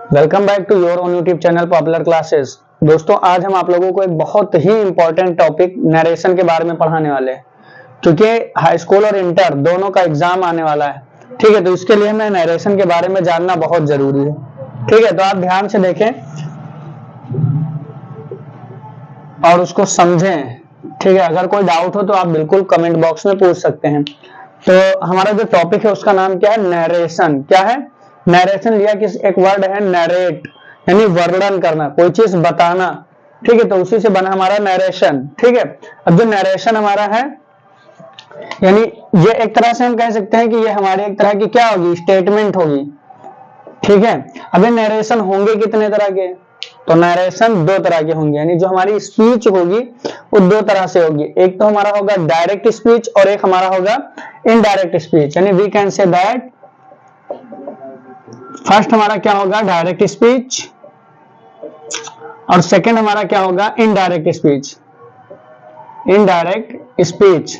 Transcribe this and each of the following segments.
Welcome back to your own YouTube channel popular classes. दोस्तों, आज हम आप लोगों को एक बहुत ही इंपॉर्टेंट टॉपिक नरेशन के बारे में पढ़ाने वाले हैं, क्योंकि हाई स्कूल और इंटर दोनों का एग्जाम आने वाला है। ठीक है, तो इसके लिए हमें नरेशन के बारे में जानना बहुत जरूरी है। ठीक है, तो आप ध्यान से देखें और उसको समझें। ठीक है, अगर कोई डाउट हो तो आप बिल्कुल कमेंट बॉक्स में पूछ सकते हैं। तो हमारा जो टॉपिक है उसका नाम क्या है? नरेशन। क्या है? नरेशन लिया किस एक वर्ड है नरेट, यानी वर्णन करना, कोई चीज बताना। ठीक है, तो उसी से बना हमारा नरेशन। ठीक है, अब जो नरेशन हमारा है, यानी ये एक तरह से हम कह सकते हैं कि ये हमारी एक तरह की क्या होगी? स्टेटमेंट होगी। ठीक है, अब ये नरेशन होंगे कितने तरह के? तो नरेशन दो तरह के होंगे, यानी जो हमारी स्पीच होगी वो दो तरह से होगी। एक तो हमारा होगा डायरेक्ट स्पीच और एक हमारा होगा इनडायरेक्ट स्पीच। यानी we can say that first हमारा क्या होगा? डायरेक्ट स्पीच, और सेकंड हमारा क्या होगा? Indirect speech. Indirect speech.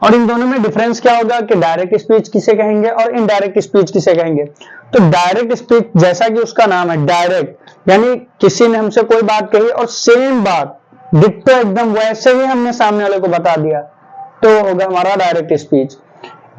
और इन दोनों में डिफरेंस क्या होगा कि डायरेक्ट स्पीच किसे कहेंगे और इनडायरेक्ट स्पीच किसे कहेंगे। तो डायरेक्ट स्पीच, जैसा कि उसका नाम है डायरेक्ट, यानी किसी ने हमसे कोई बात कही और सेम बात डिट्टो एकदम वैसे ही हमने सामने वाले को बता दिया, तो होगा हमारा डायरेक्ट स्पीच।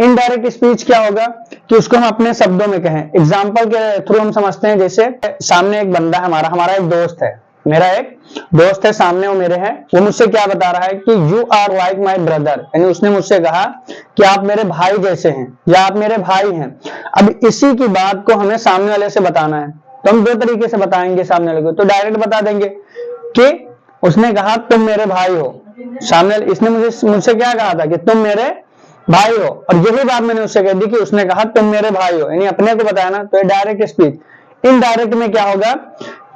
इनडायरेक्ट स्पीच क्या होगा कि उसको हम अपने शब्दों में कहें। एग्जाम्पल के थ्रू हम समझते हैं, जैसे सामने एक बंदा है, हमारा एक दोस्त है, मेरा एक दोस्त है, सामने वो मेरे है, वो मुझसे क्या बता रहा है कि you are like my brother, यानी उसने मुझसे कहा कि आप मेरे भाई जैसे हैं या आप मेरे भाई हैं। अब इसी की बात को हमें सामने वाले से बताना है, तो हम दो तरीके से बताएंगे सामने वाले को। तो डायरेक्ट बता देंगे कि उसने कहा तुम मेरे भाई हो। सामने इसने मुझसे क्या कहा था कि तुम मेरे भाई हो, और यही बात मैंने उससे कह दी कि उसने कहा तुम मेरे भाई हो, यानी अपने को बताया ना, तो ये डायरेक्ट स्पीच। इनडायरेक्ट में क्या होगा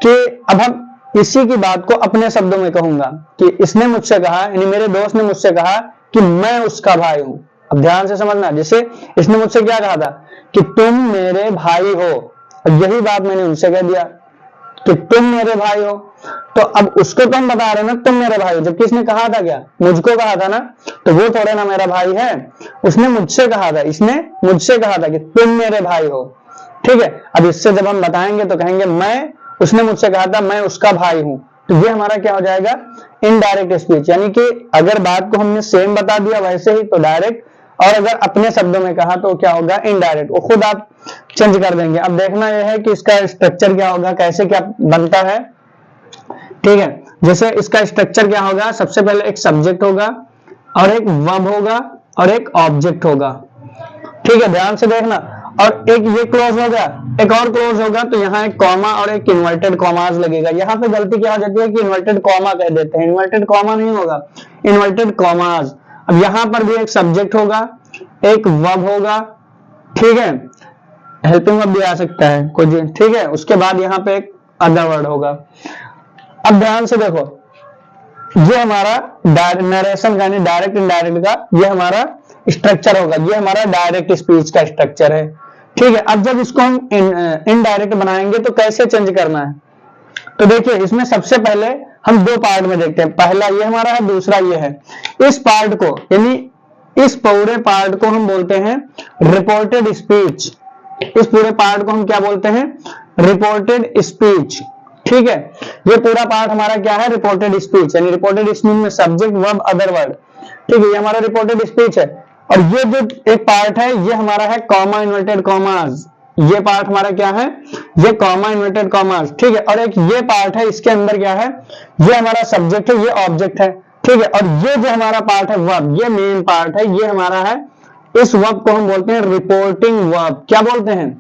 कि अब हम इसी की बात को अपने शब्दों में कहूंगा कि इसने मुझसे कहा, यानी मेरे दोस्त ने मुझसे कहा कि मैं उसका भाई हूं। अब ध्यान से समझना, जैसे इसने मुझसे क्या कहा था कि तुम मेरे भाई हो, और यही बात मैंने उनसे कह दिया कि तुम मेरे भाई हो। तो अब उसको तो हम बता रहे हैं ना तुम मेरे भाई हो, जबकि इसने कहा था क्या? मुझको कहा था ना, तो वो थोड़े ना मेरा भाई है, उसने मुझसे कहा था, इसने मुझसे कहा था कि तुम मेरे भाई हो। ठीक है, अब इससे जब हम बताएंगे तो कहेंगे मैं, उसने मुझसे कहा था मैं उसका भाई हूं, तो ये हमारा क्या हो जाएगा? Indirect speech. यानी कि अगर बात को हमने सेम बता दिया वैसे ही तो डायरेक्ट, और अगर अपने शब्दों में कहा तो क्या होगा? इनडायरेक्ट। वो खुद आप चेंज कर देंगे। अब देखना यह है कि इसका स्ट्रक्चर क्या होगा, कैसे क्या बनता है। ठीक है, जैसे इसका स्ट्रक्चर क्या होगा? सबसे पहले एक सब्जेक्ट होगा और एक वर्ब होगा और एक ऑब्जेक्ट होगा। ठीक है, ध्यान से देखना। और एक ये क्लोज होगा, एक और क्लोज होगा, तो यहाँ एक कॉमा और एक इन्वर्टेड कॉमाज लगेगा। यहाँ पे गलती क्या हो जाती है कि इन्वर्टेड कॉमा कह देते हैं, इन्वर्टेड कॉमा नहीं होगा, इन्वर्टेड कॉमाज। अब यहाँ पर भी एक सब्जेक्ट होगा, एक वर्ब होगा। ठीक है, हेल्पिंग वर्ब भी आ सकता है कोई। ठीक है, उसके बाद यहाँ पे एक अदर वर्ड होगा। अब ध्यान से देखो, ये हमारा नरेशन का, यानी डायरेक्ट इनडायरेक्ट का ये हमारा स्ट्रक्चर होगा। ये हमारा डायरेक्ट स्पीच का स्ट्रक्चर है। ठीक है, अब जब इसको हम इनडायरेक्ट बनाएंगे तो कैसे चेंज करना है? तो देखिए, इसमें सबसे पहले हम दो पार्ट में देखते हैं। पहला ये हमारा है, दूसरा ये है। इस पार्ट को, यानी इस पूरे पार्ट को हम बोलते हैं रिपोर्टेड स्पीच। इस पूरे पार्ट को हम क्या बोलते हैं? Reported speech. ठीक है, ये पूरा पार्ट हमारा क्या है? Reported speech. यानी रिपोर्टेड स्पीच में सब्जेक्ट, वर्ब, अदर वर्ड। ठीक है, ये हमारा रिपोर्टेड स्पीच है। और ये जो एक पार्ट है ये हमारा है कॉमा इन्वर्टेड कॉमाज। ये पार्ट हमारा क्या है? ये कॉमा इन्वर्टेड कॉमाज। ठीक है, और एक ये पार्ट है, इसके अंदर क्या है? ये हमारा सब्जेक्ट है, ये ऑब्जेक्ट है। ठीक है, और ये जो हमारा पार्ट है वर्ब, ये मेन पार्ट है, ये हमारा है। इस वर्ब को हम बोलते हैं रिपोर्टिंग वर्ब। क्या बोलते हैं?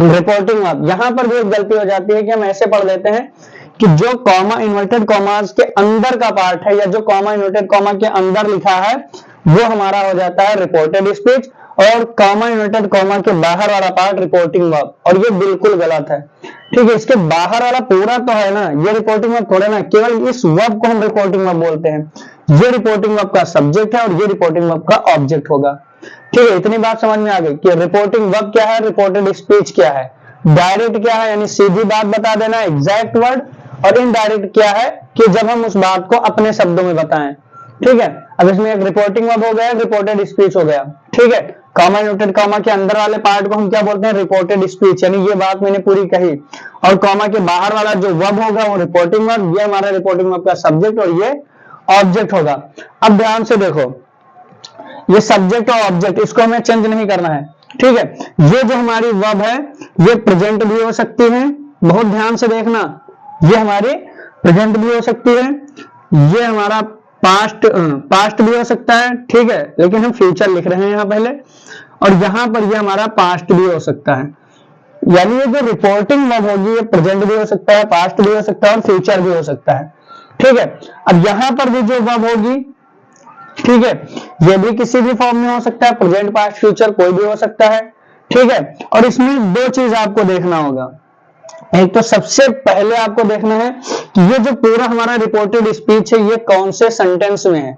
Reporting verb. यहां पर भी एक गलती हो जाती है कि हम ऐसे पढ़ देते हैं कि जो कॉमा इन्वर्टेड कॉमास के अंदर का पार्ट है, या जो कॉमा इन्वर्टेड कॉमा के अंदर लिखा है, वो हमारा हो जाता है रिपोर्टेड स्पीच, और कॉमा इन्वर्टेड कॉमा के बाहर वाला पार्ट रिपोर्टिंग वर्ब। और ये बिल्कुल गलत है। ठीक है, इसके बाहर वाला पूरा तो है ना, ये रिपोर्टिंग वर्ब थोड़े ना, केवल इस वर्ब को हम रिपोर्टिंग वर्ब बोलते हैं। ये रिपोर्टिंग वर्ब का सब्जेक्ट है और ये रिपोर्टिंग वर्ब का ऑब्जेक्ट होगा। ठीक है, इतनी बात समझ में आ गई कि रिपोर्टिंग वर्ब क्या है, रिपोर्टेड स्पीच क्या है, डायरेक्ट क्या है, यानी सीधी बात बता देना, एग्जैक्ट वर्ड, और इनडायरेक्ट क्या है कि जब हम उस बात को अपने शब्दों में बताएं। ठीक है, अब इसमें एक रिपोर्टिंग वर्ब हो गया, रिपोर्टेड स्पीच हो गया। ठीक है, कॉमा इन्वर्टेड कॉमा के अंदर वाले पार्ट को हम क्या बोलते हैं, रिपोर्टेड स्पीच, यानी ये बात मैंने पूरी कही। और कॉमा के बाहर वाला जो वर्ब होगा वो रिपोर्टिंग वर्ब, ये हमारा रिपोर्टिंग वर्ब का सब्जेक्ट और ये ऑब्जेक्ट होगा। अब ध्यान से देखो, ये सब्जेक्ट और ऑब्जेक्ट इसको हमें चेंज नहीं करना है, ठीक है। ये जो हमारी वर्ब है ये प्रेजेंट भी हो सकती है, बहुत ध्यान से देखना, ये हमारी प्रेजेंट भी हो सकती है, ये हमारा पास्ट भी हो सकता है, ठीक है, लेकिन हम फ्यूचर लिख रहे हैं यहाँ पहले, और यहां पर ये हमारा पास्ट भी हो सकता है। यानी ये जो रिपोर्टिंग वर्ब होगी ये प्रेजेंट भी हो सकता है, पास्ट भी हो सकता है और फ्यूचर भी हो सकता है, ठीक है। अब यहां पर भी जो वर्ब होगी, ठीक है, ये भी किसी भी फॉर्म में हो सकता है, प्रेजेंट पास्ट फ्यूचर कोई भी हो सकता है, ठीक है। और इसमें दो चीज आपको देखना होगा, एक तो सबसे पहले आपको देखना है कि ये जो पूरा हमारा रिपोर्टेड स्पीच है ये कौन से सेंटेंस में है,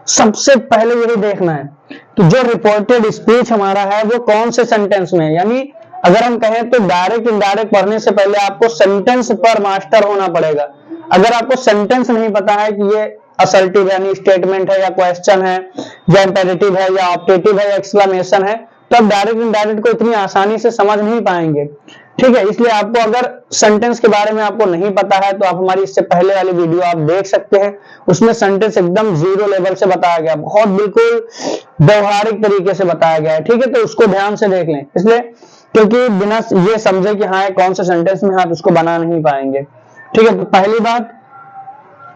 सबसे पहले यही देखना है कि जो रिपोर्टेड स्पीच हमारा है वो कौन से सेंटेंस में है। यानी अगर हम कहें तो डायरेक्ट इनडायरेक्ट पढ़ने से पहले आपको सेंटेंस पर मास्टर होना पड़ेगा। अगर आपको सेंटेंस नहीं पता है कि ये असर्टिव यानी स्टेटमेंट है या क्वेश्चन है या इंपेरेटिव है या ऑप्टेटिव है या एक्सक्लेमेशन है, तो आप डायरेक्ट इनडायरेक्ट को इतनी आसानी से समझ नहीं पाएंगे, ठीक है। इसलिए आपको अगर सेंटेंस के बारे में आपको नहीं पता है तो आप हमारी इससे पहले वाली वीडियो आप देख सकते हैं, उसमें सेंटेंस एकदम जीरो लेवल से बताया गया, बहुत बिल्कुल व्यवहारिक तरीके से बताया गया है, ठीक है। तो उसको ध्यान से देख लें, इसलिए क्योंकि बिना ये समझे कि हाँ कौन सा सेंटेंस में, हाँ उसको बना नहीं पाएंगे, ठीक है। तो पहली बात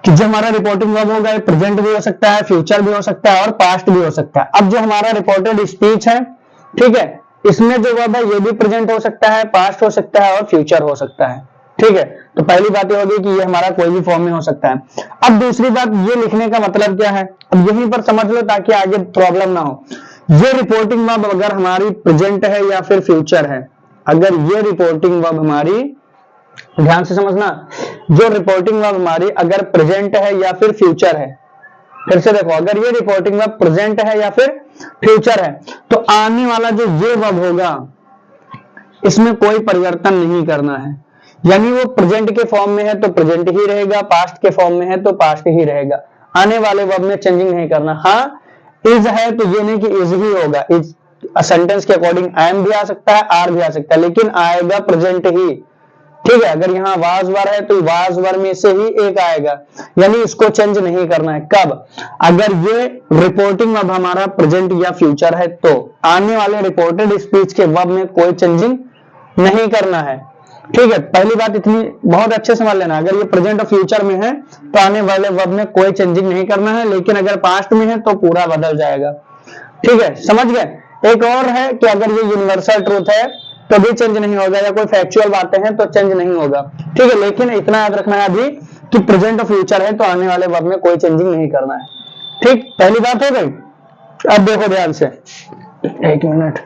कि जो हमारा रिपोर्टिंग वर्ब होगा प्रेजेंट भी हो सकता है, फ्यूचर भी हो सकता है और पास्ट भी हो सकता है। अब जो हमारा रिपोर्टेड स्पीच है, ठीक है, इसमें जो वर्ब है ये भी प्रेजेंट हो सकता है, पास्ट हो सकता है और फ्यूचर हो सकता है, ठीक है। तो पहली बात ये होगी कि ये हमारा कोई भी फॉर्म में हो सकता है। अब दूसरी बात, ये लिखने का मतलब क्या है, अब यहीं पर समझ लो ताकि आगे प्रॉब्लम ना हो। ये रिपोर्टिंग वर्ब अगर हमारी प्रेजेंट है या फिर फ्यूचर है, अगर ये रिपोर्टिंग वर्ब हमारी, ध्यान से समझना, जो रिपोर्टिंग वर्ब हमारी अगर प्रेजेंट है या फिर फ्यूचर है, फिर से देखो, अगर ये रिपोर्टिंग वर्ब प्रेजेंट है या फिर फ्यूचर है तो आने वाला जो ये वर्ब होगा इसमें कोई परिवर्तन नहीं करना है। यानी वो प्रेजेंट के फॉर्म में है तो प्रेजेंट ही रहेगा, पास्ट के फॉर्म में है तो पास्ट ही रहेगा, आने वाले वर्ब में चेंजिंग नहीं करना। हाँ इज है तो ये नहीं कि इज ही होगा, इज सेंटेंस के अकॉर्डिंग एम भी आ सकता है, आर भी आ सकता है, लेकिन आएगा प्रेजेंट ही, ठीक है। अगर यहाँ वाज वर है तो वाज वर में से ही एक आएगा, यानी इसको चेंज नहीं करना है। कब, अगर ये रिपोर्टिंग वर्ब हमारा प्रेजेंट या फ्यूचर है तो आने वाले रिपोर्टेड स्पीच के वर्ब में कोई चेंजिंग नहीं करना है, ठीक है। पहली बात इतनी बहुत अच्छे से समझ लेना, अगर ये प्रेजेंट और फ्यूचर में है तो आने वाले वर्ब में कोई चेंजिंग नहीं करना है, लेकिन अगर पास्ट में है तो पूरा बदल जाएगा, ठीक है, समझ गए। एक और है कि अगर ये यूनिवर्सल ट्रूथ है तो भी चेंज नहीं होगा, या कोई फैक्चुअल बातें हैं तो चेंज नहीं होगा, ठीक है। लेकिन इतना याद रखना है अभी कि प्रेजेंट और फ्यूचर है तो आने वाले वर्ब में कोई चेंजिंग नहीं करना है, ठीक। पहली बात हो गई। अब देखो ध्यान से, एक मिनट,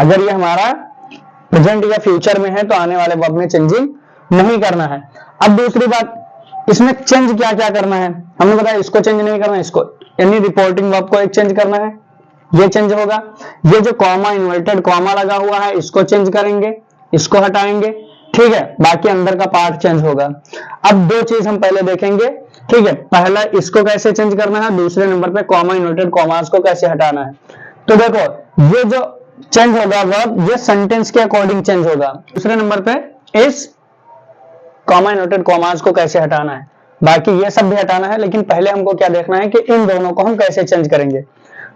अगर ये हमारा प्रेजेंट या फ्यूचर में है तो आने वाले वर्ब में चेंजिंग नहीं करना है। अब दूसरी बात, इसमें चेंज क्या क्या करना है, हमने बताया इसको चेंज नहीं करना, इसको यानी रिपोर्टिंग वर्ब को एक चेंज करना है, ये चेंज होगा। ये जो कॉमा इन्वर्टेड कॉमा लगा हुआ है इसको चेंज करेंगे, इसको हटाएंगे, ठीक है, बाकी अंदर का पार्ट चेंज होगा। अब दो चीज हम पहले देखेंगे, ठीक है, पहला इसको कैसे चेंज करना है, दूसरे नंबर पे कॉमा इन्वर्टेड कॉमास को कैसे हटाना है। तो देखो ये जो चेंज होगा वर्ब ये सेंटेंस के अकॉर्डिंग चेंज होगा। दूसरे नंबर पे इस कॉमा इन्वर्टेड कॉमास को कैसे हटाना है, बाकी ये सब भी हटाना है, लेकिन पहले हमको क्या देखना है कि इन दोनों को हम कैसे चेंज करेंगे।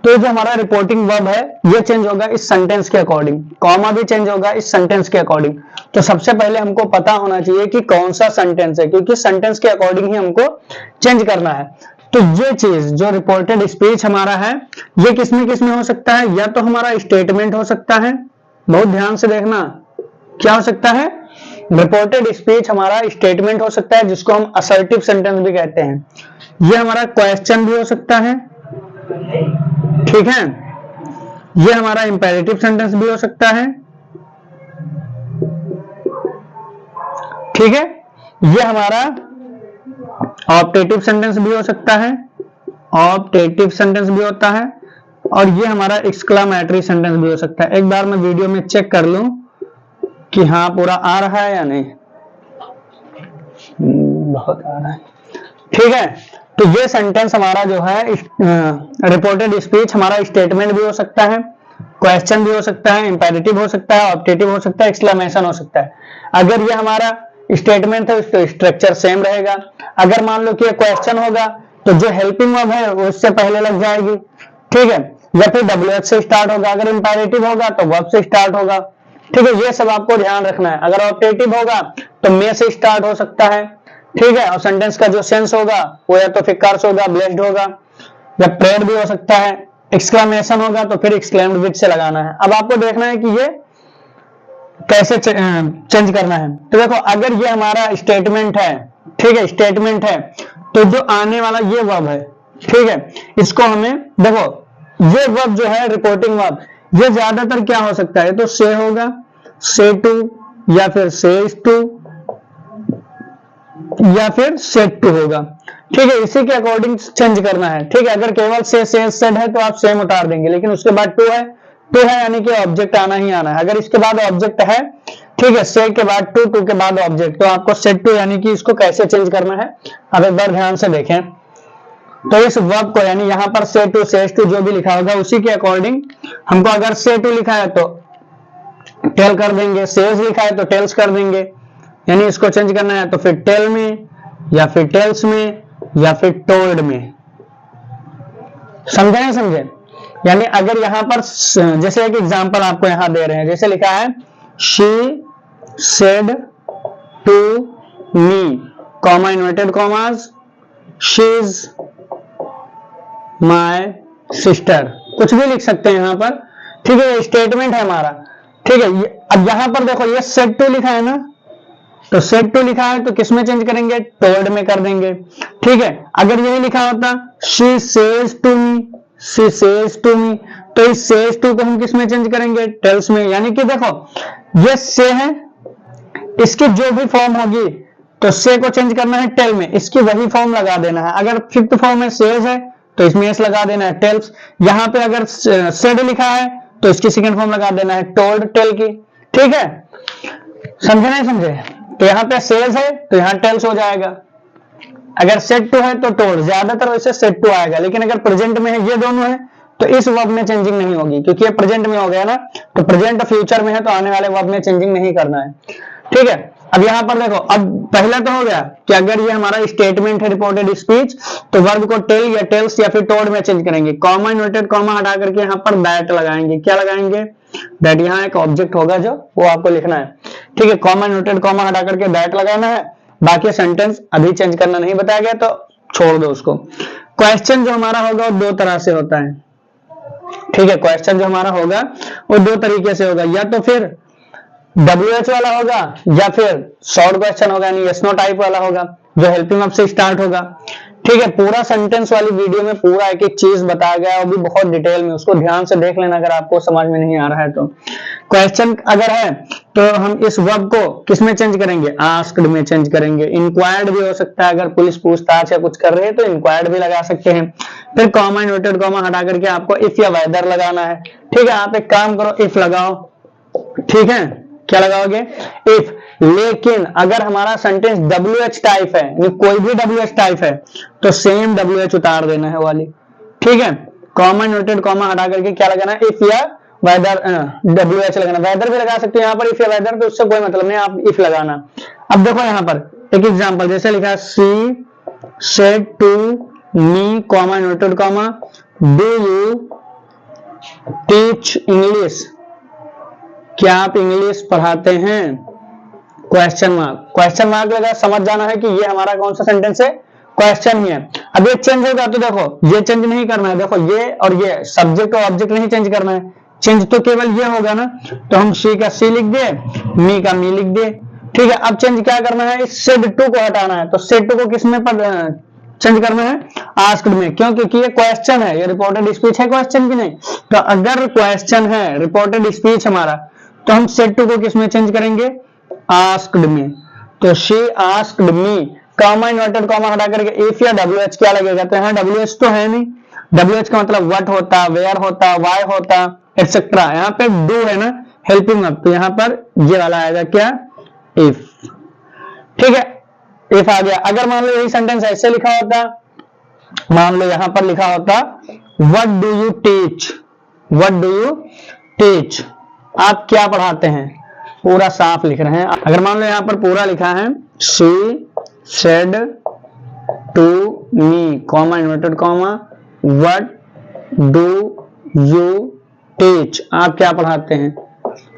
तो जो हमारा रिपोर्टिंग वर्ब है ये चेंज होगा इस सेंटेंस के अकॉर्डिंग, कॉमा भी चेंज होगा इस सेंटेंस के अकॉर्डिंग। तो सबसे पहले हमको पता होना चाहिए कि कौन सा सेंटेंस है, क्योंकि सेंटेंस के अकॉर्डिंग ही हमको चेंज करना है। तो ये चीज जो रिपोर्टेड स्पीच हमारा है ये किसमें किसमें हो सकता है, या तो हमारा स्टेटमेंट हो सकता है, बहुत ध्यान से देखना, क्या हो सकता है, रिपोर्टेड स्पीच हमारा स्टेटमेंट हो सकता है जिसको हम असर्टिव सेंटेंस भी कहते हैं। ये हमारा क्वेश्चन भी हो सकता है, ठीक है, ये हमारा इंपेरेटिव सेंटेंस भी हो सकता है, ठीक है, ये हमारा ऑप्टेटिव सेंटेंस भी हो सकता है, ऑप्टेटिव सेंटेंस भी होता है, और ये हमारा एक्सक्लामेटरी सेंटेंस भी हो सकता है। एक बार मैं वीडियो में चेक कर लूं कि हाँ पूरा आ रहा है या नहीं, बहुत आ रहा है, ठीक है। तो ये सेंटेंस हमारा जो है रिपोर्टेड स्पीच हमारा स्टेटमेंट भी हो सकता है, क्वेश्चन भी हो सकता है, इंपेरेटिव हो सकता है, ऑब्जेक्टिव हो सकता है, एक्सक्लेमेशन हो सकता है। अगर ये हमारा स्टेटमेंट है तो स्ट्रक्चर सेम रहेगा। अगर मान लो कि ये क्वेश्चन होगा तो जो हेल्पिंग वर्ब है वो उससे पहले लग जाएगी, ठीक है, या फिर WH से स्टार्ट होगा। अगर इंपेरेटिव होगा तो वर्ब से स्टार्ट होगा, ठीक है, ये सब आपको ध्यान रखना है। अगर ऑब्जेक्टिव होगा तो मे से स्टार्ट हो सकता है, ठीक है, और सेंटेंस का जो सेंस होगा वो या तो फिर कर्स होगा, ब्लेस्ड होगा, या प्रेड भी हो सकता है। एक्सक्लेमेशन होगा तो फिर एक्सक्लेम्ड विद से लगाना है। अब आपको देखना है कि ये कैसे चेंज करना है। तो देखो, अगर ये हमारा स्टेटमेंट है, ठीक है, स्टेटमेंट है, तो जो आने वाला ये वर्ब है, ठीक है, इसको हमें देखो, ये वर्ब जो है रिपोर्टिंग वर्ब, ये ज्यादातर क्या हो सकता है, तो से होगा, से टू, या फिर सेज टू, या फिर सेट टू होगा, ठीक है, इसी के अकॉर्डिंग चेंज करना है, ठीक है। अगर केवल से सेड है तो आप सेम उतार देंगे, लेकिन उसके बाद टू है, टू है यानी कि ऑब्जेक्ट आना ही आना है। अगर इसके बाद ऑब्जेक्ट है, ठीक है, से के बाद टू, टू के बाद ऑब्जेक्ट, तो आपको सेट टू यानी कि इसको कैसे चेंज करना है अब एक बार ध्यान से देखें। तो इस वर्ब को, यानी यहां पर से टू, सेज टू जो भी लिखा होगा उसी के अकॉर्डिंग हमको, अगर से टू लिखा है तो टेल कर देंगे, सेज लिखा है तो टेल्स कर देंगे, यानी इसको चेंज करना है तो फिर टेल में, या फिर टेल्स में, या फिर टोल्ड में। समझे नहीं समझे? यानी अगर यहां पर जैसे एक एग्जांपल आपको यहां दे रहे हैं, जैसे लिखा है she said to me, comma inverted commas, she is my sister, कुछ भी लिख सकते हैं यहां पर, ठीक है, स्टेटमेंट है हमारा, ठीक है। अब यहां पर देखो ये सेड टू लिखा है ना, तो सेड टू लिखा है तो किस में चेंज करेंगे, टोल्ड में कर देंगे, ठीक है। अगर यही लिखा होता she says to me, she says to me, तो इस सेज टू को हम किस में चेंज करेंगे, टेल्स में। यानी कि देखो ये से है, इसकी जो भी फॉर्म होगी तो से को चेंज करना है टेल में, इसकी वही फॉर्म लगा देना है। अगर फिफ्थ फॉर्म में सेज है तो इसमें एस लगा देना है, टेल्स। यहां पे अगर सेड लिखा है तो इसकी सेकंड फॉर्म लगा देना है टोल्ड, टेल की, ठीक है। समझे नहीं समझे? तो यहाँ पे सेज है तो यहाँ टेल्स हो जाएगा, अगर सेट टू है तो टोल्ड, ज्यादातर वैसे सेट टू आएगा, लेकिन अगर प्रेजेंट में है, ये दोनों है, तो इस वर्ब में चेंजिंग नहीं होगी, क्योंकि ये प्रेजेंट में हो गया ना, तो प्रेजेंट फ्यूचर में है तो आने वाले वर्ब में चेंजिंग नहीं करना है, ठीक है। अब यहां पर देखो, अब पहला तो हो गया कि अगर ये हमारा स्टेटमेंट है रिपोर्टेड स्पीच, तो वर्ब को टेल या टेल्स या फिर टोल्ड में चेंज करेंगे। कॉमा इन्वर्टेड कॉमा हटा करके यहाँ पर दैट लगाएंगे। क्या लगाएंगे? दैट। यहाँ एक ऑब्जेक्ट होगा जो वो आपको लिखना है, ठीक है। कॉमा इन्वर्टेड कॉमा हटा करके दैट लगाना है। बाकी सेंटेंस अभी चेंज करना नहीं बताया गया तो छोड़ दो उसको। क्वेश्चन जो हमारा होगा वो दो तरह से होता है, ठीक है। क्वेश्चन जो हमारा होगा वो दो तरीके से होगा, या तो फिर WH वाला होगा या फिर शॉर्ट क्वेश्चन होगा, यानी यस नो टाइप वाला होगा जो हेल्पिंग वर्ब से स्टार्ट होगा, ठीक है। पूरा सेंटेंस वाली वीडियो में पूरा एक एक चीज बताया गया है, वो भी बहुत डिटेल में, उसको ध्यान से देख लेना अगर आपको समझ में नहीं आ रहा है तो। क्वेश्चन अगर है तो हम इस वर्ब को किस में चेंज करेंगे? आस्क्ड में चेंज करेंगे। इंक्वायर्ड भी हो सकता है, अगर पुलिस पूछताछ या कुछ कर रही है तो इंक्वायर्ड भी लगा सकते हैं। फिर कॉमा इन्वर्टेड कॉमा हटा करके आपको इफ या वेदर लगाना है, ठीक है। आप एक काम करो, इफ लगाओ, ठीक है। क्या लगाओगे? इफ। लेकिन अगर हमारा सेंटेंस WH टाइप है, कोई भी WH टाइप है, तो सेम WH उतार देना है वाली, ठीक है। कॉमा इन्वर्टेड कॉमा हटा करके क्या लगाना है? इफ या वेदर, WH लगाना। वेदर भी लगा सकते हो यहाँ पर, इफ या वेदर, तो उससे कोई मतलब नहीं, आप इफ लगाना। अब देखो यहाँ पर एक एग्जांपल, जैसे लिखा है she said to me, comma inverted comma, do you teach English, क्या आप इंग्लिश पढ़ाते हैं? Question mark. क्वेश्चन मार्क लगा, समझ जाना है कि ये हमारा कौन सा सेंटेंस है, क्वेश्चन ही है। अब ये चेंज होगा तो देखो ये चेंज नहीं करना है, देखो ये और ये सब्जेक्ट और ऑब्जेक्ट नहीं चेंज करना है, चेंज तो केवल ये होगा ना। तो हम शी का सी लिख दिए, मी का मी लिख दिए, ठीक है। अब चेंज क्या करना है? इस सेड टू को हटाना है, तो सेड टू को किस में चेंज करना है? आस्क्ड में। क्यों? क्योंकि ये क्वेश्चन है, ये रिपोर्टेड स्पीच है, क्वेश्चन की नहीं। तो अगर क्वेश्चन है, रिपोर्टेड स्पीच हमारा, तो हम सेड टू को किस में चेंज करेंगे? आस्क्ड में। तो she asked me, comma inverted comma हटा करके इफ या WH क्या लगेगा? तो यहाँ WH तो है नहीं, WH का मतलब व्हाट होता, वेयर होता, व्हाई होता, एटसेट्रा। यहाँ पे डू है ना, हेल्पिंग वर्ब, तो यहाँ पर ये वाला आएगा क्या? इफ, ठीक है। इफ आ गया। अगर मान लो यही सेंटेंस ऐसे लिखा होता मान लो यहां पर लिखा होता what do you teach, what do you teach, आप क्या पढ़ाते हैं, पूरा साफ लिख रहे हैं। अगर मान लो यहां पर पूरा लिखा है she said to me comma inverted comma what do you teach, आप क्या पढ़ाते हैं।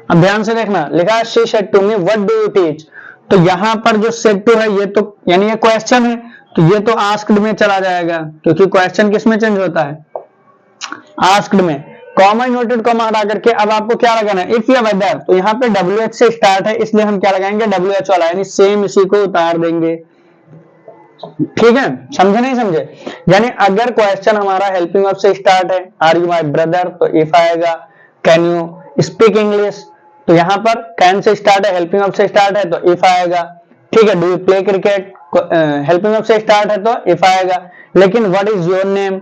अब ध्यान से देखना, लिखा है she said to me what do you teach, तो यहां पर जो सेड टू है ये तो यानी ये क्वेश्चन है, तो ये तो आस्क्ड में चला जाएगा, क्योंकि क्वेश्चन किस में चेंज होता है, आस्क्ड में। कॉमा इन्वर्टेड कॉमा हटा करके अब आपको क्या लगाना है, इफ या वेदर, तो यहाँ पे WH से स्टार्ट है इसलिए हम क्या लगाएंगे, WH वाला, यानी सेम इसी को उतार देंगे। ठीक है, समझे नहीं समझे। यानी अगर क्वेश्चन हमारा हेल्पिंग वर्ब से स्टार्ट है, आर यू माई ब्रदर, तो इफ आएगा। कैन यू स्पीक इंग्लिश, तो यहाँ पर कैन से स्टार्ट है, हेल्पिंग वर्ब से स्टार्ट है तो इफ आएगा। ठीक है, do you play cricket, helping verb से स्टार्ट है तो इफ आएगा। लेकिन व्हाट इज योर नेम,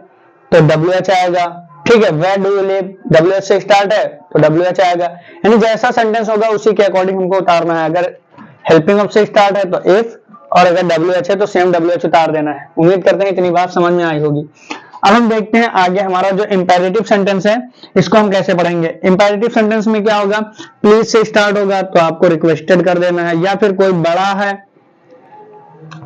तो WH आएगा। ठीक है, where do you live, WH से स्टार्ट है तो WH आएगा। यानी जैसा सेंटेंस होगा उसी के अकॉर्डिंग हमको उतारना है। अगर हेल्पिंग वर्ब से स्टार्ट है तो इफ, और अगर WH है तो सेम WH उतार देना है। उम्मीद करते हैं इतनी बात समझ में आई होगी। अब हम देखते हैं आगे हमारा जो इंपेरेटिव सेंटेंस है इसको हम कैसे पढ़ेंगे। इंपेरेटिव सेंटेंस में क्या होगा, प्लीज से स्टार्ट होगा तो आपको रिक्वेस्टेड कर देना है, या फिर कोई बड़ा है,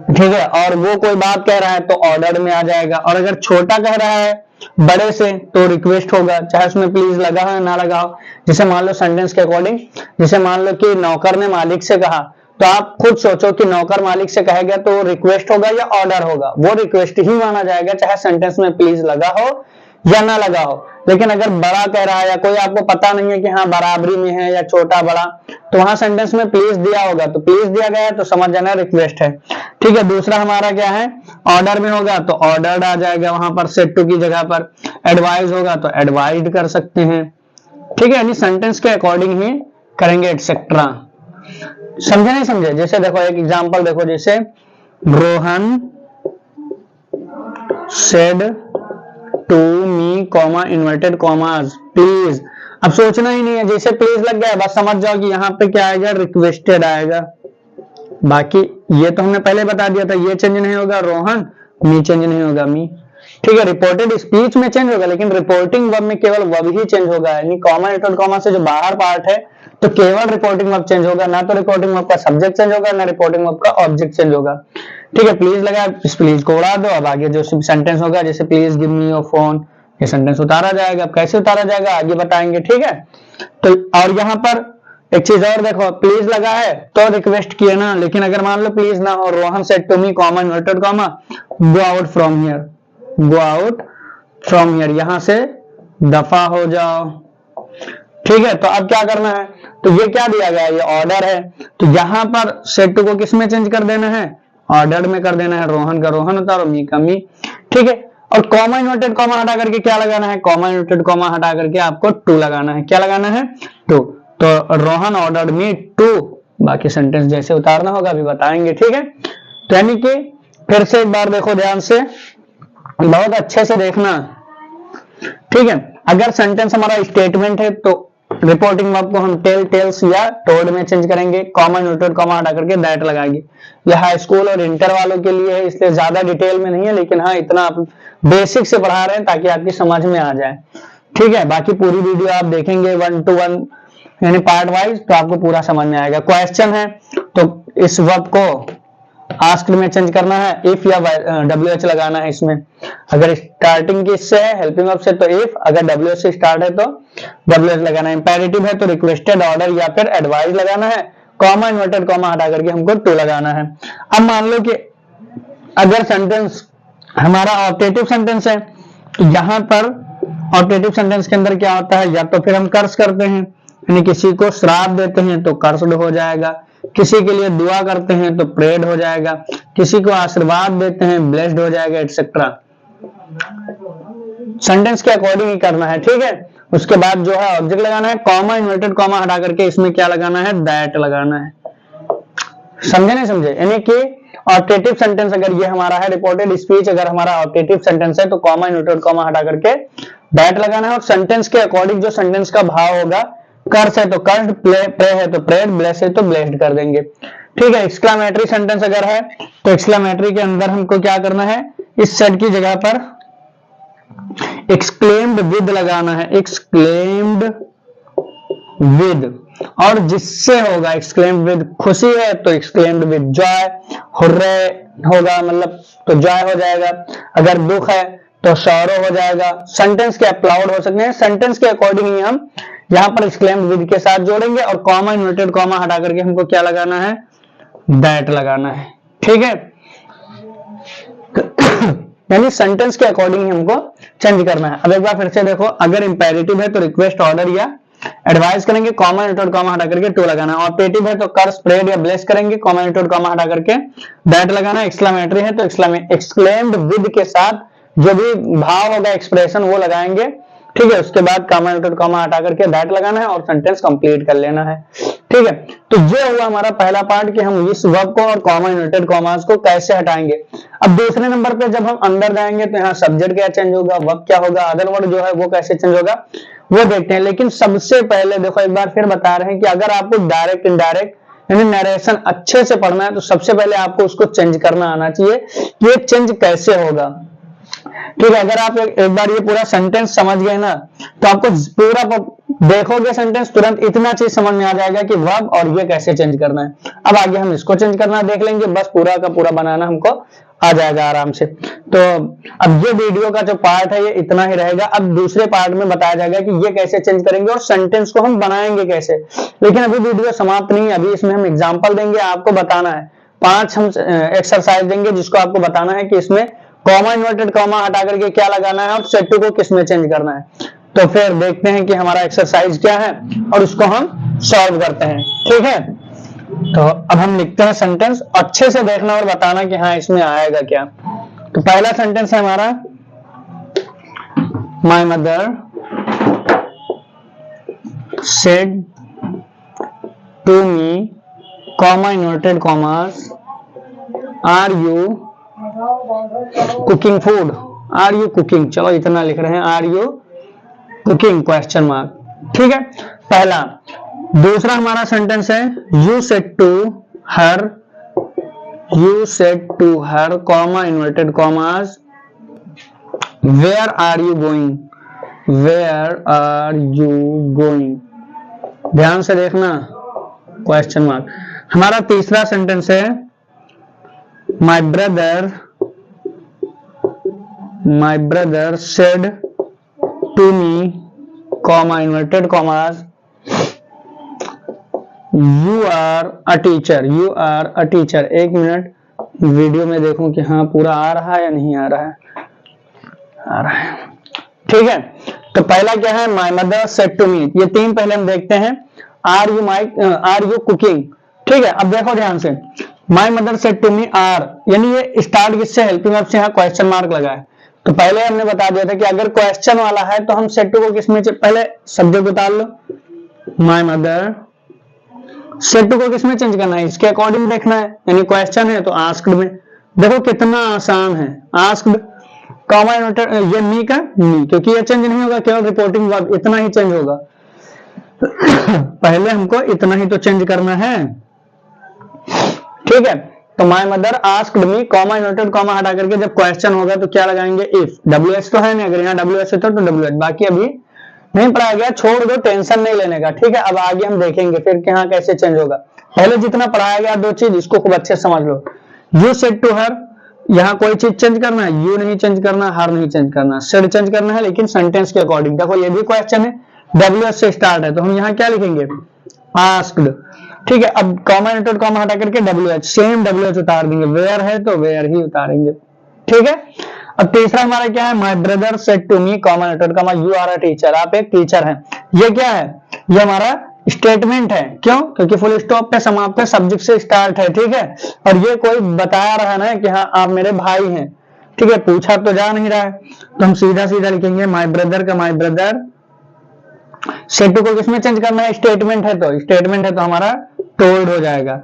ठीक है, और वो कोई बात कह रहा है तो ऑर्डर में आ जाएगा। और अगर छोटा कह रहा है बड़े से तो रिक्वेस्ट होगा, चाहे उसमें प्लीज लगा हो या ना लगा हो। जैसे मान लो सेंटेंस के अकॉर्डिंग, जैसे मान लो कि नौकर ने मालिक से कहा, तो आप खुद सोचो कि नौकर मालिक से कहेगा तो रिक्वेस्ट होगा या ऑर्डर होगा, वो रिक्वेस्ट ही माना जाएगा, चाहे सेंटेंस में प्लीज लगा हो या ना लगा हो। लेकिन अगर बड़ा कह रहा है या कोई आपको पता नहीं है कि हाँ बराबरी में है या छोटा बड़ा, तो वहां सेंटेंस में प्लीज दिया होगा, तो प्लीज दिया गया है तो समझ जाना रिक्वेस्ट है। ठीक है, दूसरा हमारा क्या है, ऑर्डर में होगा तो ऑर्डर्ड आ जाएगा वहां पर सेड टू की जगह पर। एडवाइज होगा तो एडवाइज्ड कर सकते हैं। ठीक है, यानी सेंटेंस के अकॉर्डिंग ही करेंगे एटसेट्रा। समझे नहीं समझे। जैसे देखो एक एग्जांपल देखो, जैसे Rohan said to me comma inverted commas please. अब सोचना ही नहीं है, जैसे प्लीज लग गया बस समझ जाओ कि यहाँ पे क्या आएगा, रिक्वेस्टेड आएगा। बाकी ये तो हमने पहले बता दिया था, ये चेंज नहीं होगा, रोहन, मी चेंज नहीं होगा, मी। ठीक है, रिपोर्टेड स्पीच में चेंज होगा, लेकिन रिपोर्टिंग वर्ब में केवल वर्ब ही चेंज होगा। यानी कॉमा इन्वर्टेड कॉमा से जो बाहर पार्ट है तो केवल रिपोर्टिंग वर्ब चेंज होगा, ना तो रिपोर्टिंग वर्ब का सब्जेक्ट चेंज होगा, ना रिपोर्टिंग वर्ब का ऑब्जेक्ट चेंज होगा। ठीक है, प्लीज लगा, इस प्लीज को उड़ा दो। अब आगे जो सेंटेंस होगा, जैसे please give me your phone, ये सेंटेंस उतारा जाएगा। अब कैसे उतारा जाएगा आगे बताएंगे। ठीक है, तो और यहाँ पर एक चीज और देखो, प्लीज लगा है तो रिक्वेस्ट किए ना, लेकिन अगर मान लो प्लीज ना हो, Rohan said to me comma inverted comma go out from here, go out from here, यहां से दफा हो जाओ। ठीक है, तो अब क्या करना है, तो ये क्या दिया गया है, ये ऑर्डर है, तो यहां पर सेड टू को किस में चेंज कर देना है, ऑर्डर में कर देना है। रोहन का रोहन उतारो, मी का मी। ठीक है, और कॉमा इन्वर्टेड कॉमा हटा करके क्या लगाना है, कॉमा इन्वर्टेड कॉमा हटा करके आपको टू लगाना है। क्या लगाना है, टू। तो रोहन ऑर्डर्ड मी टू, बाकी सेंटेंस जैसे उतारना होगा अभी बताएंगे। ठीक है, तो यानी कि फिर से एक बार देखो ध्यान से, बहुत अच्छे से देखना। ठीक है, अगर सेंटेंस हमारा स्टेटमेंट है तो रिपोर्टिंग वर्ब को हम टेल, टेल्स या टोल्ड में चेंज करेंगे, कॉमा इन्वर्टेड कॉमा हटा करके दैट लगाएंगे। यह हाई स्कूल और इंटर वालों के लिए है, इसलिए ज्यादा डिटेल में नहीं है, लेकिन हाँ इतना आप बेसिक से पढ़ा रहे हैं ताकि आपकी समझ में आ जाए। ठीक है, बाकी पूरी वीडियो आप देखेंगे 1 to 1 यानी पार्ट वाइज, तो आपको पूरा समझ में आएगा। क्वेश्चन है तो इस वर्ब को आस्क्ड में चेंज करना है, इफ या WH लगाना है इसमें। अगर स्टार्टिंग किससे है, हेल्पिंग वर्ब से, तो इफ, अगर WH से स्टार्ट है तो WH लगाना है। इंपेरेटिव है तो रिक्वेस्टेड, ऑर्डर या फिर एडवाइस लगाना है। कॉमा इन्वर्टेड कॉमा हटा करके हमको टू लगाना है। अब मान लो कि अगर सेंटेंस हमारा ऑब्जेक्टिव सेंटेंस है, तो यहां पर ऑब्जेक्टिव सेंटेंस के अंदर क्या होता है, या तो फिर हम कर्स करते हैं, यानी किसी को श्राप देते हैं तो कर्स्ड हो जाएगा, किसी के लिए दुआ करते हैं तो प्रेड हो जाएगा, किसी को आशीर्वाद देते हैं ब्लेस्ड हो जाएगा, एटसेट्रा। सेंटेंस के अकॉर्डिंग ही करना है। ठीक है, उसके बाद जो है ऑब्जेक्ट लगाना है, कॉमा इन्वर्टेड कॉमा हटा करके इसमें क्या लगाना है, दैट लगाना है। समझे नहीं समझे। यानी कि ऑब्जेक्टिव सेंटेंस अगर ये हमारा है, रिपोर्टेड स्पीच अगर हमारा ऑब्जेक्टिव सेंटेंस है तो कॉमा इन्वर्टेड कॉमा हटा करके दैट लगाना है। और सेंटेंस के अकॉर्डिंग जो सेंटेंस का भाव होगा, कर्स है तो कर्स्ड, प्रे है तो प्रेड, ब्लेस है तो ब्लेस्ड कर देंगे। ठीक है, एक्सक्लामेटरी सेंटेंस अगर है तो एक्सक्लामेटरी के अंदर हमको क्या करना है, इस सेट की जगह पर एक्सक्लेम्ड विद लगाना है, एक्सक्लेम्ड विद, और जिससे होगा एक्सक्लेम्ड विद खुशी है तो एक्सक्लेम्ड विद जॉय, हुर्रे होगा मतलब तो जॉय हो जाएगा, अगर दुख है तो सॉरो हो जाएगा। सेंटेंस के अप्लाउड हो सकते हैं, सेंटेंस के अकॉर्डिंग ही हम यहां पर एक्सक्लेम्ड विद के साथ जोड़ेंगे और कॉमा इन्वर्टेड कॉमा हटा करके हमको क्या लगाना है, दैट लगाना है, ठीक है। यानी सेंटेंस के अकॉर्डिंग ही हमको चेंज करना है। अब एक बार फिर से देखो, अगर इंपेरेटिव है तो रिक्वेस्ट, ऑर्डर या एडवाइस करेंगे, कॉमा इन्वर्टेड कॉमा हटा करके टू लगाना है। ऑपरेटिव है तो कर, स्प्रेड या ब्लेस करेंगे, कॉमा इन्वर्टेड कॉमा हटा करके दैट लगाना है। एक्सक्लेमेटरी है तो एक्सक्लेम्ड विद के साथ जो भी भाव होगा, एक्सप्रेशन वो लगाएंगे, ठीक है। उसके बाद कॉमा इन्वर्टेड कॉमा हटा करके दैट लगाना है और सेंटेंस कंप्लीट कर लेना है, ठीक है। तो ये हुआ हमारा पहला पार्ट कि हम इस वर्ब को और कॉमा इन्वर्टेड कॉमास को कैसे हटाएंगे। अब दूसरे नंबर पे जब हम अंदर जाएंगे तो यहाँ सब्जेक्ट क्या चेंज होगा, वर्ब क्या होगा, अदर वर्ड जो है वो कैसे चेंज होगा वो देखते हैं। लेकिन सबसे पहले देखो, एक बार फिर बता रहे हैं कि अगर आपको डायरेक्ट इनडायरेक्ट यानी नरेशन अच्छे से पढ़ना है तो सबसे पहले आपको उसको चेंज करना आना चाहिए। ये चेंज कैसे होगा, ठीक है। अगर आप एक बार ये पूरा सेंटेंस समझ गए ना तो आपको पूरा देखोगे सेंटेंस तुरंत इतना चीज समझ में आ जाएगा कि वर्ब और ये कैसे चेंज करना है। अब आगे हम इसको चेंज करना देख लेंगे, बस पूरा का पूरा बनाना हमको आ जाएगा आराम से। तो अब ये वीडियो का जो पार्ट है ये इतना ही रहेगा। अब दूसरे पार्ट में बताया जाएगा कि ये कैसे चेंज करेंगे और सेंटेंस को हम बनाएंगे कैसे। लेकिन अभी वीडियो समाप्त नहीं है, अभी इसमें हम एग्जाम्पल देंगे, आपको बताना है 5 हम एक्सरसाइज देंगे जिसको आपको बताना है कि इसमें कॉमा इन्वर्टेड कॉमा हटा करके क्या लगाना है और सेट टू को किसमें चेंज करना है। तो फिर देखते हैं कि हमारा एक्सरसाइज क्या है और उसको हम सॉल्व करते हैं, ठीक है। तो अब हम लिखते हैं सेंटेंस, अच्छे से देखना और बताना कि हाँ इसमें आएगा क्या। तो पहला सेंटेंस है हमारा, my mother said to me comma inverted commas are you cooking food, are you cooking, चलो इतना लिख रहे हैं, are you cooking question mark, ठीक है पहला। दूसरा हमारा सेंटेंस है, you said to her comma inverted commas where are you going, where are you going, ध्यान से देखना क्वेश्चन मार्क। हमारा तीसरा सेंटेंस है, my brother said to me comma inverted commas you are a teacher, you are a teacher। एक minute video में देखूं कि हाँ पूरा आ रहा है या नहीं आ रहा है, आ रहा है, ठीक है। तो पहला क्या है, my mother said to me, ये 3 पहले हम देखते हैं। are you cooking, ठीक है। अब देखो ध्यान से, my mother said to me are, यानी ये स्टार्ट किससे, हेल्पिंग वर्ब से, यहाँ क्वेश्चन मार्क लगा है। तो पहले हमने बता दिया था कि अगर क्वेश्चन वाला है तो हम सेड टू को किसमें, पहले सब्जेक्ट उतार लो, माई मदर, सेड टू को किसमें चेंज करना है, इसके अकॉर्डिंग देखना है, यानी क्वेश्चन है तो आस्क्ड में। देखो कितना आसान है, आस्क्ड कॉमा इन्वर्टेड, ये मी का मी, क्योंकि ये चेंज नहीं होगा, केवल रिपोर्टिंग वर्ब इतना ही चेंज होगा। पहले हमको इतना ही तो चेंज करना है, ठीक है। तो my mother asked me comma inverted comma हटा करके जब क्वेश्चन होगा तो क्या लगाएंगे, इफ, डब्ल्यूएच तो है नहीं, अगर यहाँ डब्ल्यूएच होता तो डब्ल्यूएच, बाकी अभी नहीं पढ़ाया गया, छोड़ दो, टेंशन नहीं लेने का, ठीक है। अब आगे हम देखेंगे फिर कि हाँ कैसे चेंज होगा। पहले जितना पढ़ाया गया 2 चीज इसको खूब अच्छे से समझ लो। यू सेड टू हर, यहाँ कोई चीज चेंज करना है, यू नहीं चेंज करना, हर नहीं चेंज करना, सेड चेंज करना है लेकिन सेंटेंस के अकॉर्डिंग। देखो ये भी क्वेश्चन है, डब्ल्यूएच से स्टार्ट है तो हम यहाँ क्या लिखेंगे, आस्क्ड, ठीक है। अब कॉमा इन्वर्टेड कॉमा हटा करके डब्ल्यूएच, सेम डब्ल्यूएच उतार देंगे, वेयर है तो वेयर ही उतारेंगे, ठीक है। अब तीसरा हमारा क्या है, my brother said to me comma inverted comma you are a teacher, आप एक टीचर हैं। ये क्या है, ये हमारा स्टेटमेंट है, क्यों, क्योंकि फुल स्टॉप पे समाप्त है, सब्जेक्ट से स्टार्ट है, ठीक है। और ये कोई बता रहा है ना कि हाँ आप मेरे भाई हैं, ठीक है, पूछा तो जा नहीं रहा है, तो हम सीधा सीधा लिखेंगे माय ब्रदर का माय ब्रदर, सेड टू को किसमें चेंज करना है, स्टेटमेंट है तो हमारा टोल्ड हो जाएगा।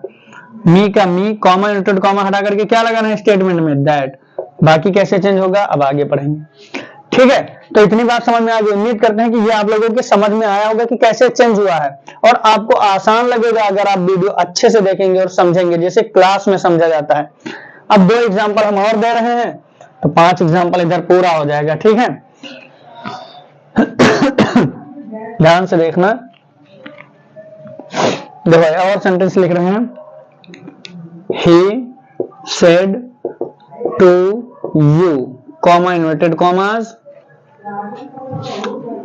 मी का मी, कॉमा इन्वर्टेड कॉमा हटा करके क्या लगाना है स्टेटमेंट में, दैट। बाकी कैसे चेंज होगा अब आगे पढ़ेंगे, ठीक है। तो इतनी बात समझ में आ गई, उम्मीद करते हैं कि ये आप लोगों के समझ में आया होगा कि कैसे चेंज हुआ है, और आपको आसान लगेगा अगर आप वीडियो अच्छे से देखेंगे और समझेंगे जैसे क्लास में समझा जाता है। अब 2 एग्जांपल हम और दे रहे हैं, तो 5 एग्जाम्पल इधर पूरा हो जाएगा, ठीक है। ध्यान से देखना, देखो और सेंटेंस लिख रहे हैं, he said to you, comma inverted commas,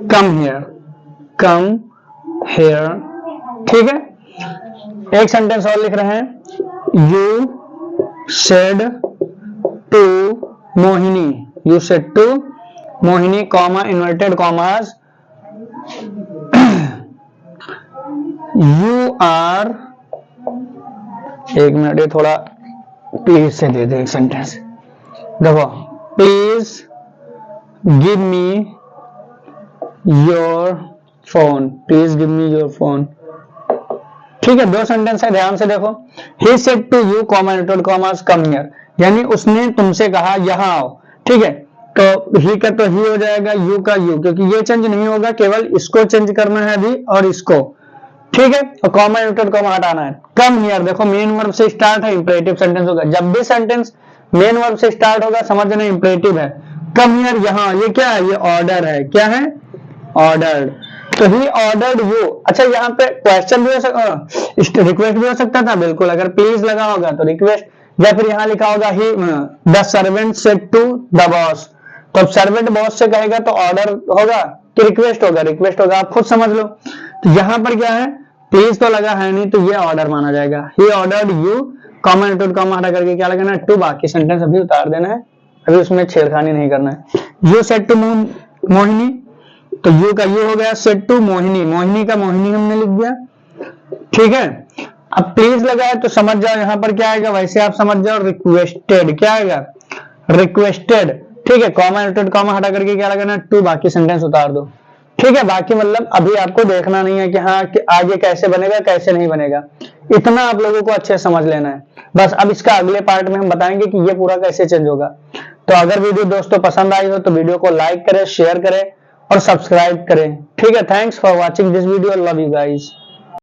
come here, ठीक है। एक सेंटेंस और लिख रहे हैं, you said to Mohini, you said to Mohini, comma inverted commas, you are, एक मिनट, ये थोड़ा प्लीज से दे दे एक सेंटेंस, देखो, please give me your phone, please give me your phone, ठीक है। 2 सेंटेंस है, ध्यान से देखो। He said to you, comma inverted commas, come here, यानी उसने तुमसे कहा यहां आओ, ठीक है। तो ही का तो ही हो जाएगा, यू का यू, क्योंकि ये चेंज नहीं होगा, केवल इसको चेंज करना है अभी और इसको, ठीक है। और कॉमा इनवर्टेड कॉमा हटाना है। कम हियर, देखो मेन वर्ब से स्टार्ट है, इंपरेटिव सेंटेंस होगा। जब भी सेंटेंस मेन वर्ब से स्टार्ट होगा समझना इंपरेटिव है। कम हियर, यहाँ, ये क्या है, ये ऑर्डर है, क्या है, ऑर्डर्ड। तो ही ऑर्डर्ड यू, अच्छा यहाँ पे क्वेश्चन भी हो सकता, रिक्वेस्ट भी हो सकता था, बिल्कुल। अगर प्लीज लगा होगा तो रिक्वेस्ट, या फिर यहाँ लिखा होगा ही the servant said to the boss, तो अब सर्वेंट बॉस से कहेगा तो ऑर्डर होगा कि रिक्वेस्ट होगा, रिक्वेस्ट होगा, आप खुद समझ लो। तो यहाँ पर क्या है, प्लीज तो लगा है नहीं, तो ये ऑर्डर माना जाएगा। He ordered you, comma inverted comma हटा करके क्या लगाना है, टू, बाकी सेंटेंस अभी उतार देना है, अभी उसमें छेड़खानी नहीं करना है। यू सेड टू मोहिनी, तो यू का यू हो गया, सेड टू मोहिनी, मोहिनी का मोहिनी हमने लिख दिया, ठीक है। अब प्लीज लगा है तो समझ जाओ यहाँ पर क्या आएगा, वैसे आप समझ जाओ, रिक्वेस्टेड, क्या आएगा, रिक्वेस्टेड, ठीक है। कॉमा इनवर्टेड कॉमा हटा करके क्या लगाना, टू, बाकी सेंटेंस उतार दो, ठीक है। बाकी मतलब अभी आपको देखना नहीं है कि हाँ कि आगे कैसे बनेगा कैसे नहीं बनेगा, इतना आप लोगों को अच्छे समझ लेना है बस। अब इसका अगले पार्ट में हम बताएंगे कि ये पूरा कैसे चेंज होगा। तो अगर वीडियो दोस्तों पसंद आई हो तो वीडियो को लाइक करें, शेयर करें और सब्सक्राइब करें, ठीक है। Thanks for watching this video, love you guys.